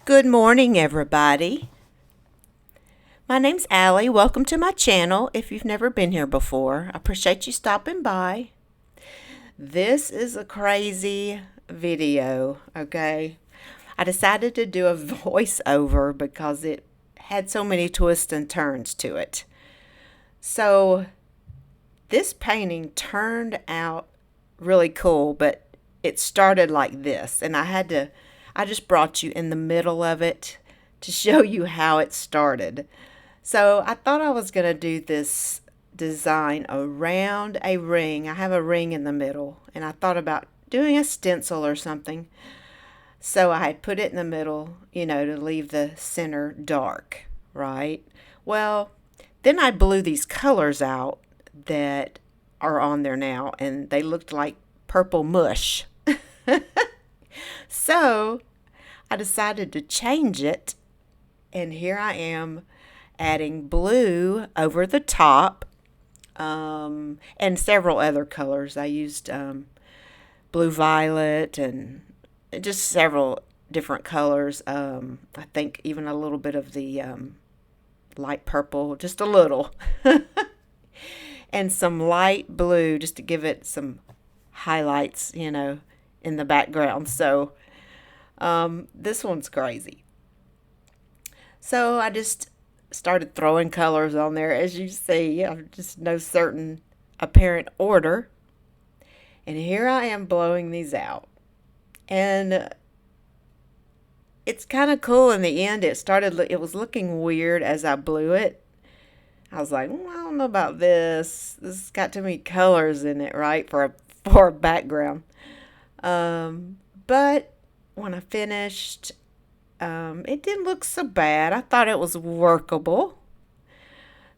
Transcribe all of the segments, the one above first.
Good morning, everybody. My name's Allie. Welcome to my channel. If you've never been here before, I appreciate you stopping by. This is a crazy video, okay? I decided to do a voiceover because it had so many twists and turns to it. So, this painting turned out really cool, but it started like this, and I just brought you in the middle of it to show you how it started. So I thought I was going to do this design around a ring. I have a ring in the middle, and I thought about doing a stencil or something. So I had put it in the middle, to leave the center dark, right? Well, then I blew these colors out that are on there now, and they looked like purple mush. So I decided to change it, and here I am adding blue over the top, and several other colors. I used blue violet and just several different colors. I think even a little bit of the light purple, just a little, and some light blue just to give it some highlights, in the background. So this one's crazy. So I just started throwing colors on there, as you see. Just no certain apparent order. And here I am blowing these out. And it's kind of cool in the end. It was looking weird as I blew it. I was like, I don't know about this. This has got too many colors in it, right, for a background. But when I finished, it didn't look so bad. I thought it was workable.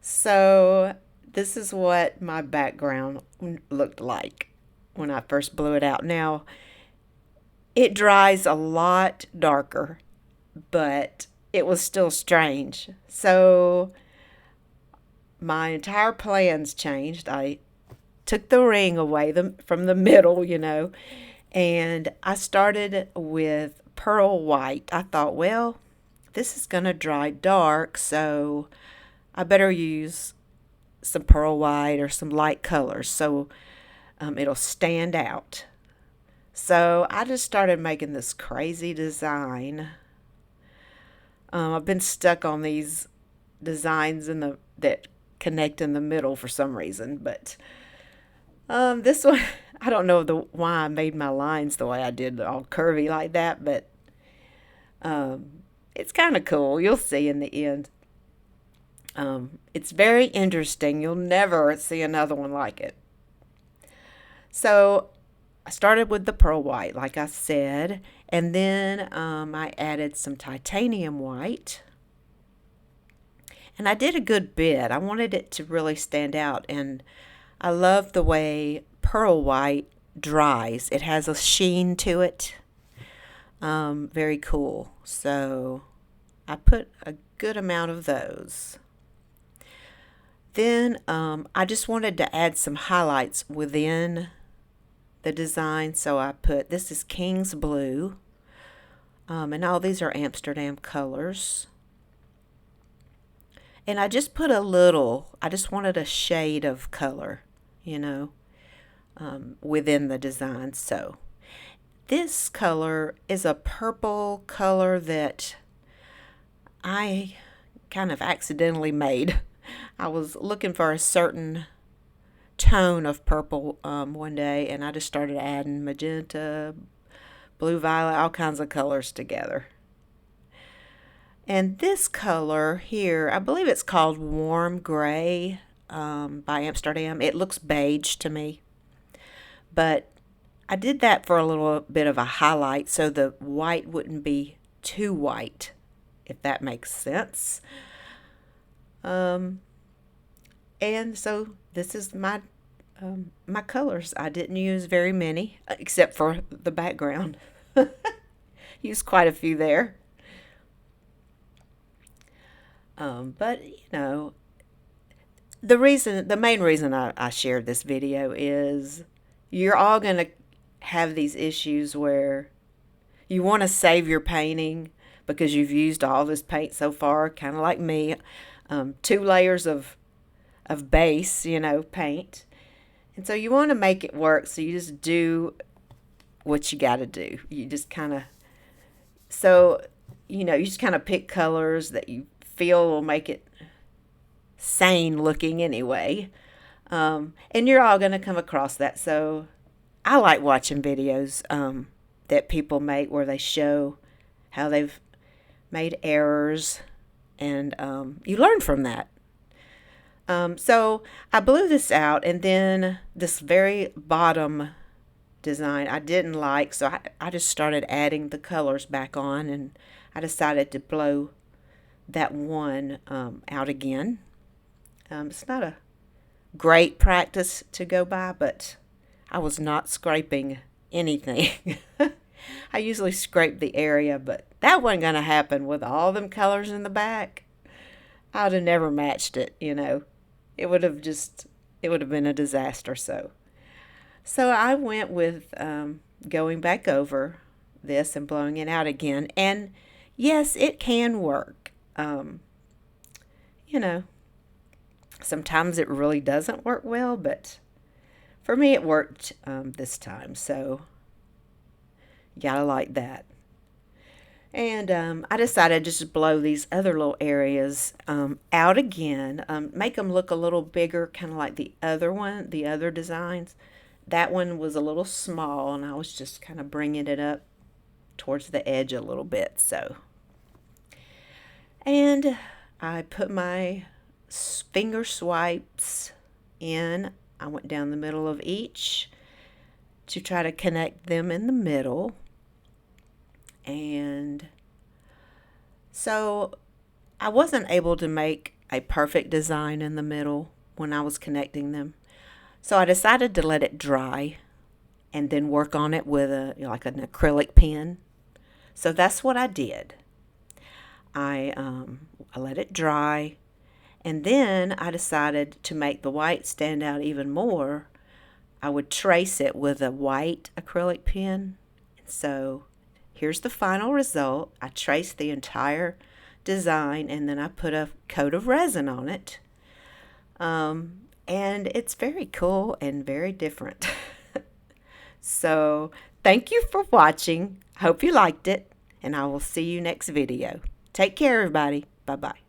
So this is what my background looked like when I first blew it out. Now, it dries a lot darker, but it was still strange. So my entire plans changed. I took the ring away from the middle, and I started with pearl white. I thought, well, this is going to dry dark, so I better use some pearl white or some light colors so it'll stand out. So I just started making this crazy design. I've been stuck on these designs that connect in the middle for some reason, but this one, I don't know why I made my lines the way I did, all curvy like that, but it's kind of cool. You'll see in the end. It's very interesting. You'll never see another one like it. So I started with the pearl white, like I said, and then I added some titanium white. And I did a good bit. I wanted it to really stand out, and I love the way pearl white dries. It has a sheen to it. Very cool. So I put a good amount of those. Then I just wanted to add some highlights within the design. So I put, this is King's Blue. And all these are Amsterdam colors. And I just put I just wanted a shade of color, within the design. So this color is a purple color that I kind of accidentally made. I was looking for a certain tone of purple one day, and I just started adding magenta, blue, violet, all kinds of colors together. And this color here, I believe it's called Warm Gray by Amsterdam. It looks beige to me. But I did that for a little bit of a highlight so the white wouldn't be too white, if that makes sense. And so this is my colors. I didn't use very many, except for the background. Used quite a few there. But the main reason I shared this video is you're all going to have these issues where you want to save your painting, because you've used all this paint so far, kind of like me. 2 layers of base, paint. And so you want to make it work, so you just do what you got to do. You just kind of, so, you just kind of pick colors that you feel will make it sane looking anyway. And you're all going to come across that. So I like watching videos that people make where they show how they've made errors, and you learn from that. So I blew this out, and then this very bottom design I didn't like, so I just started adding the colors back on, and I decided to blow that one out again. It's not a great practice to go by, but I was not scraping anything. I usually scrape the area, but that wasn't going to happen with all them colors in the back. I'd have never matched it, It would have been a disaster. So I went with going back over this and blowing it out again. And yes, it can work. Sometimes it really doesn't work well, but for me it worked this time. So you gotta like that. And I decided just to blow these other little areas out again, make them look a little bigger, kind of like the other designs. That one was a little small, and I was just kind of bringing it up towards the edge a little bit. And I put my finger swipes in. I went down the middle of each to try to connect them in the middle. And so I wasn't able to make a perfect design in the middle when I was connecting them. So I decided to let it dry and then work on it with an acrylic pen. So that's what I did. I let it dry, and then I decided to make the white stand out even more. I would trace it with a white acrylic pen. So here's the final result. I traced the entire design, and then I put a coat of resin on it. And it's very cool and very different. So thank you for watching. I hope you liked it, and I will see you next video. Take care, everybody. Bye-bye.